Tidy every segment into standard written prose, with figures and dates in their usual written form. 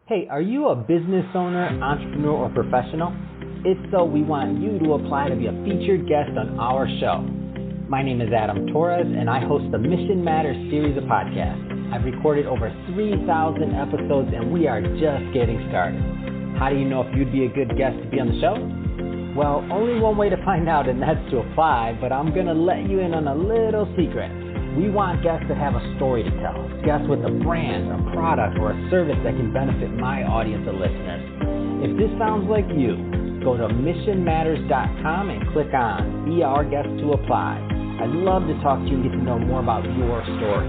Hey, are you a business owner, entrepreneur, or professional? If so, we want you to apply to be a featured guest on our show. My name is Adam Torres, and I host the Mission Matters series of podcasts. I've recorded over 3,000 episodes, and we are just getting started. How do you know if you'd be a good guest to be on the show? Well, only one way to find out, and that's to apply, but I'm going to let you in on a little secret. We want guests that have a story to tell, guests with a brand, a product, or a service that can benefit my audience of listeners. If this sounds like you, go to missionmatters.com and click on Be Our Guest to apply. I'd love to talk to you and get to know more about your story.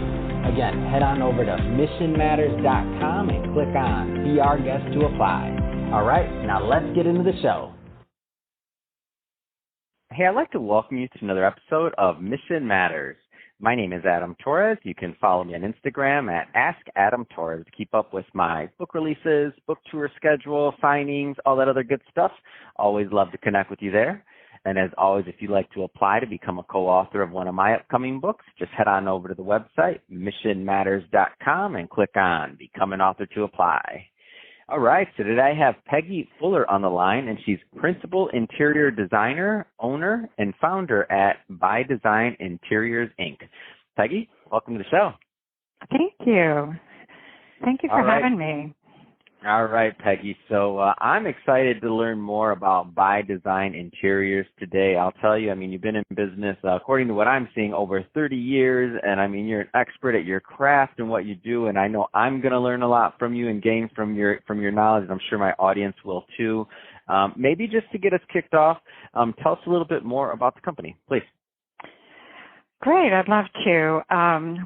Again, head on over to missionmatters.com and click on Be Our Guest to apply. All right, now let's get into the show. Hey, I'd like to welcome you to another episode of Mission Matters. My name is Adam Torres. You can follow me on Instagram at AskAdamTorres to keep up with my book releases, book tour schedule, signings, all that other good stuff. Always love to connect with you there. And as always, if you'd like to apply to become a co-author of one of my upcoming books, just head on over to the website, missionmatters.com, and click on Become an Author to apply. All right, so today I have Peggy Fuller on the line, and she's Principal Interior Designer, Owner, and Founder at By Design Interiors, Inc. Peggy, welcome to the show. Thank you. Thank you for having me. All right, Peggy. So I'm excited to learn more about By Design Interiors today. I'll tell you, you've been in business, according to what I'm seeing, over 30 years, and you're an expert at your craft and what you do, and I know I'm going to learn a lot from you and gain from your knowledge, and I'm sure my audience will too. Maybe just to get us kicked off, tell us a little bit more about the company, please. Great, I'd love to.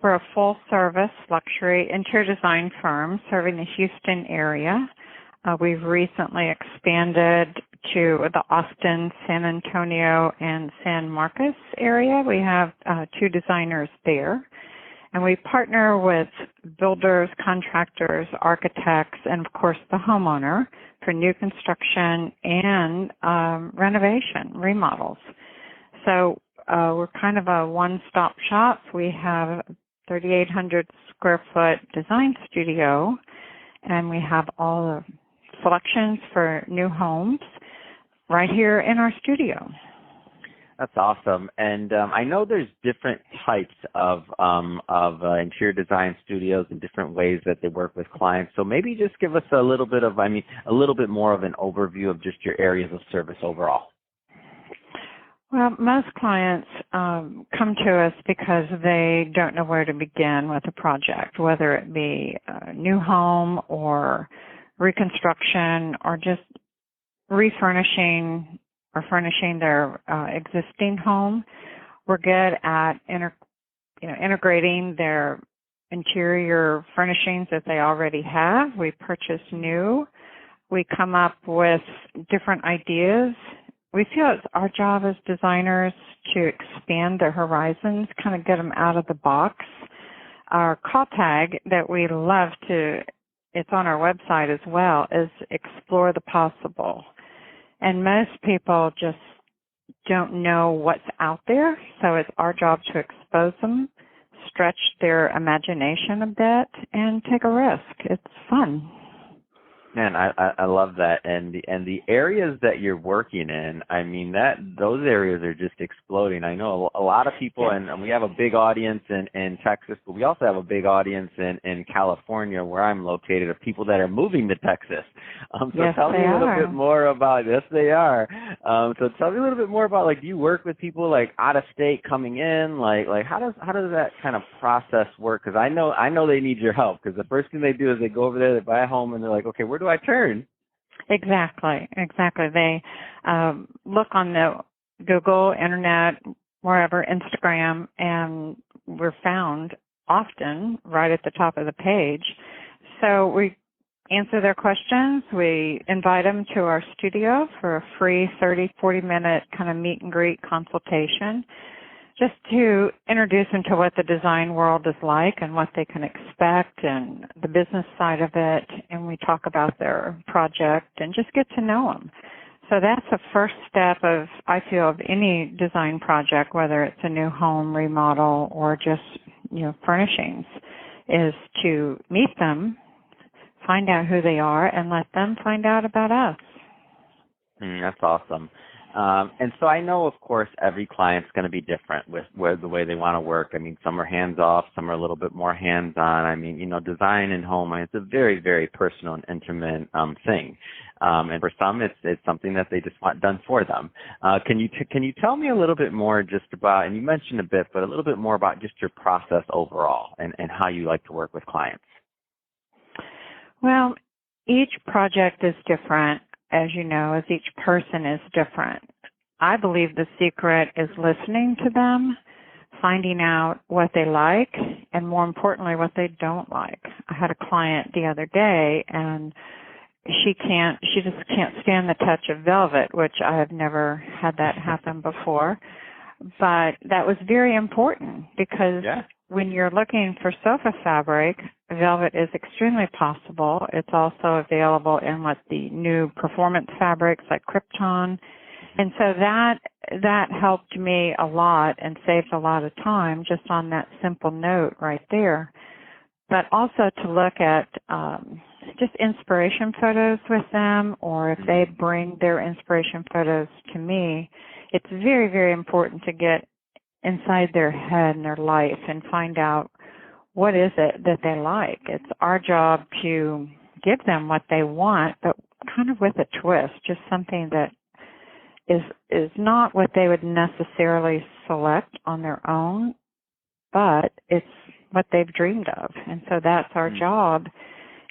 We're a full-service luxury interior design firm serving the Houston area. We've recently expanded to the Austin, San Antonio, and San Marcos area. We have 2 designers there. And we partner with builders, contractors, architects, and, of course, the homeowner for new construction and renovation, remodels. So we're kind of a one-stop shop. We have a 3,800 square foot design studio, and we have all the selections for new homes right here in our studio. That's awesome. And I know there's different types of interior design studios and different ways that they work with clients. So maybe just give us a little bit more of an overview of just your areas of service overall. Well, most clients come to us because they don't know where to begin with a project, whether it be a new home or reconstruction or just refurnishing or furnishing their existing home. We're good at integrating their interior furnishings that they already have. We purchase new. We come up with different ideas. We feel it's our job as designers to expand their horizons, kind of get them out of the box. Our call tag that we love it's on our website as well, is explore the possible. And most people just don't know what's out there, so it's our job to expose them, stretch their imagination a bit, and take a risk. It's fun. Man, I love that, and the areas that you're working in, those areas are just exploding. I know a lot of people, and we have a big audience in Texas, but we also have a big audience in California, where I'm located, of people that are moving to Texas. Tell me a little bit more about. Yes, they are. So tell me a little bit more about, do you work with people out of state coming in? How does that kind of process work? Because I know they need your help. Because the first thing they do is they go over there, they buy a home, and they're like, okay, where do I turn? Exactly. They look on the Google, Internet, wherever, Instagram, and we're found often right at the top of the page. So we answer their questions. We invite them to our studio for a free 30, 40-minute kind of meet and greet consultation, just to introduce them to what the design world is like and what they can expect and the business side of it. And we talk about their project and just get to know them. So that's the first step I feel, of any design project, whether it's a new home remodel or just, furnishings, is to meet them, find out who they are and let them find out about us. That's awesome. And so I know, of course, every client's going to be different with the way they want to work. I mean, some are hands-off, some are a little bit more hands-on. I mean, design and home, it's a very, very personal and intimate thing. And for some, it's something that they just want done for them. Can you tell me a little bit more just about, and you mentioned a bit, but a little bit more about just your process overall and how you like to work with clients? Well, each project is different, as you know, as each person is different. I believe the secret is listening to them, finding out what they like, and more importantly, what they don't like. I had a client the other day, and she just can't stand the touch of velvet, which I have never had that happen before. But that was very important because when you're looking for sofa fabric, velvet is extremely possible. It's also available in the new performance fabrics like Krypton. And so that helped me a lot and saved a lot of time just on that simple note right there. But also to look at just inspiration photos with them, or if they bring their inspiration photos to me, it's very, very important to get inside their head and their life and find out what is it that they like. It's our job to give them what they want, but kind of with a twist, just something that is not what they would necessarily select on their own, but it's what they've dreamed of. And so that's our job.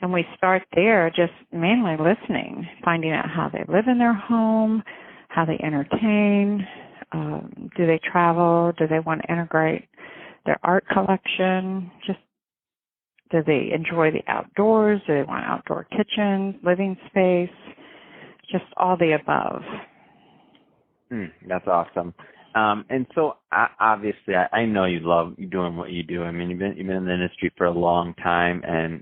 And we start there just mainly listening, finding out how they live in their home, how they entertain, do they travel, do they want to integrate their art collection, just do they enjoy the outdoors, do they want outdoor kitchens, living space, just all the above. That's awesome. And so obviously, I know you love doing what you do. I mean, you've been in the industry for a long time, and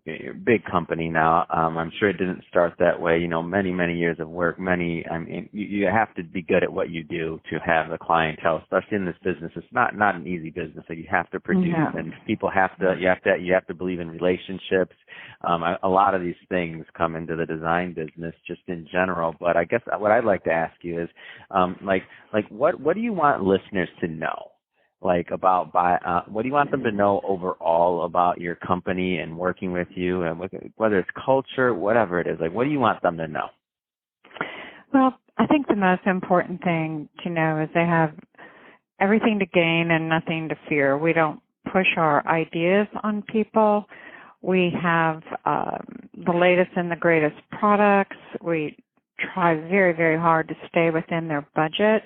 you're a big company now. I'm sure it didn't start that way. Many years of work. You have to be good at what you do to have the clientele, especially in this business. It's not an easy business. So you have to produce, and people you have to believe in relationships. A lot of these things come into the design business just in general. But I guess what I'd like to ask you is, what do you want listeners to know? About what do you want them to know overall about your company and working with you, and whether it's culture, whatever it is, what do you want them to know? Well, I think the most important thing to know is they have everything to gain and nothing to fear. We don't push our ideas on people. We have the latest and the greatest products. We try very, very hard to stay within their budget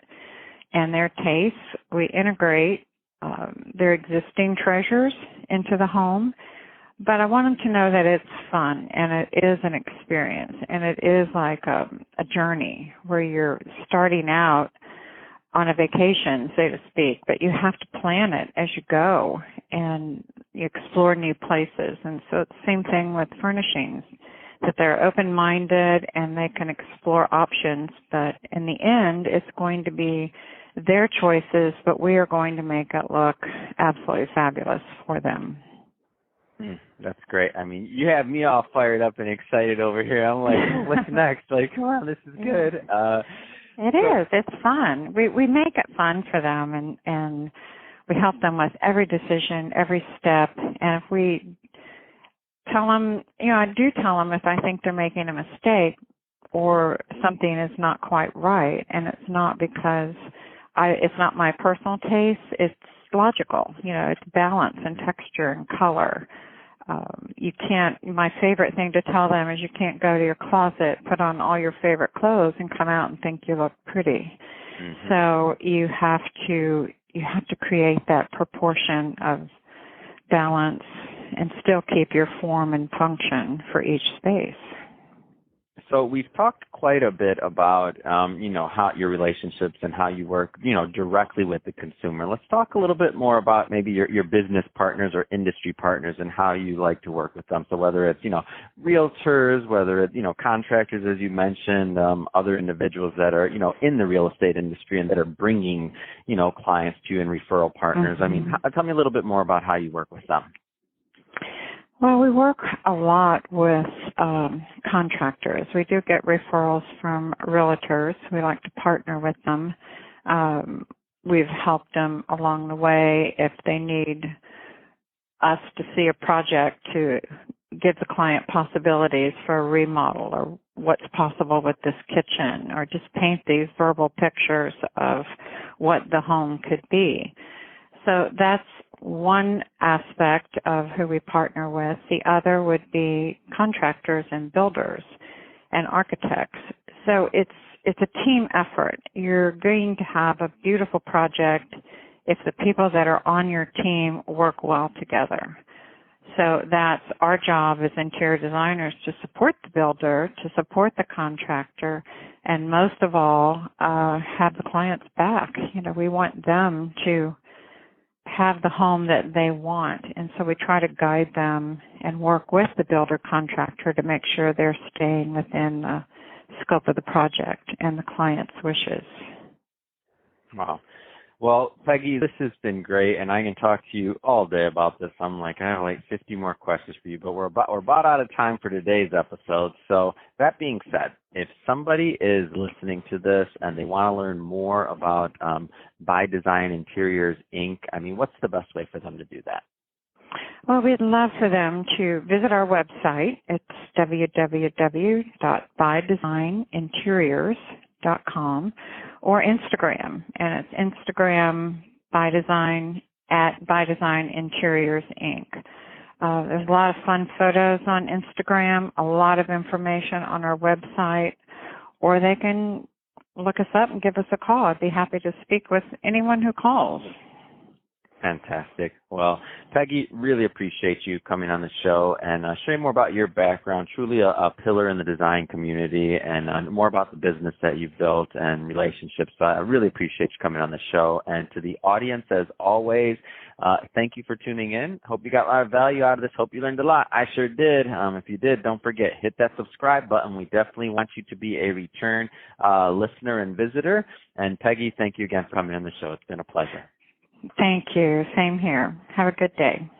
and their tastes. We integrate their existing treasures into the home, but I want them to know that it's fun and it is an experience and it is like a journey where you're starting out on a vacation, so to speak, but you have to plan it as you go and you explore new places. And so it's the same thing with furnishings, that they're open-minded and they can explore options, but in the end, it's going to be their choices, but we are going to make it look absolutely fabulous for them. That's great. I mean, you have me all fired up and excited over here. I'm like, what's next? Come on, this is good. It is. It's fun. We make it fun for them, and we help them with every decision, every step. And if we tell them, I do tell them if I think they're making a mistake or something is not quite right, and it's not because it's not my personal taste, it's logical. It's balance and texture and color. My favorite thing to tell them is you can't go to your closet, put on all your favorite clothes and come out and think you look pretty. Mm-hmm. So you have to create that proportion of balance and still keep your form and function for each space. So we've talked quite a bit about, how your relationships and how you work, directly with the consumer. Let's talk a little bit more about maybe your business partners or industry partners and how you like to work with them. So whether it's, realtors, whether it's, contractors, as you mentioned, other individuals that are, in the real estate industry and that are bringing, clients to you and referral partners. Mm-hmm. I mean, tell me a little bit more about how you work with them. Well, we work a lot with contractors. We do get referrals from realtors. We like to partner with them. We've helped them along the way if they need us to see a project to give the client possibilities for a remodel or what's possible with this kitchen, or just paint these verbal pictures of what the home could be. So that's one aspect of who we partner with. The other would be contractors and builders and architects. So it's a team effort. You're going to have a beautiful project if the people that are on your team work well together. So that's our job as interior designers, to support the builder, to support the contractor, and most of all, have the clients back. We want them to have the home that they want, and so we try to guide them and work with the builder contractor to make sure they're staying within the scope of the project and the client's wishes. Wow. Well, Peggy, this has been great, and I can talk to you all day about this. I'm like, I have like 50 more questions for you, but we're about out of time for today's episode. So that being said, if somebody is listening to this and they want to learn more about By Design Interiors, Inc., what's the best way for them to do that? Well, we'd love for them to visit our website. It's www.bydesigninteriors.com, or Instagram, and it's Instagram by Design at By Design Interiors, Inc. There's a lot of fun photos on Instagram, a lot of information on our website, or they can look us up and give us a call. I'd be happy to speak with anyone who calls. Fantastic. Well, Peggy, really appreciate you coming on the show and sharing more about your background, truly a pillar in the design community, and more about the business that you've built and relationships. So I really appreciate you coming on the show. And to the audience, as always, thank you for tuning in. Hope you got a lot of value out of this. Hope you learned a lot. I sure did. If you did, don't forget, hit that subscribe button. We definitely want you to be a return listener and visitor. And Peggy, thank you again for coming on the show. It's been a pleasure. Thank you. Same here. Have a good day.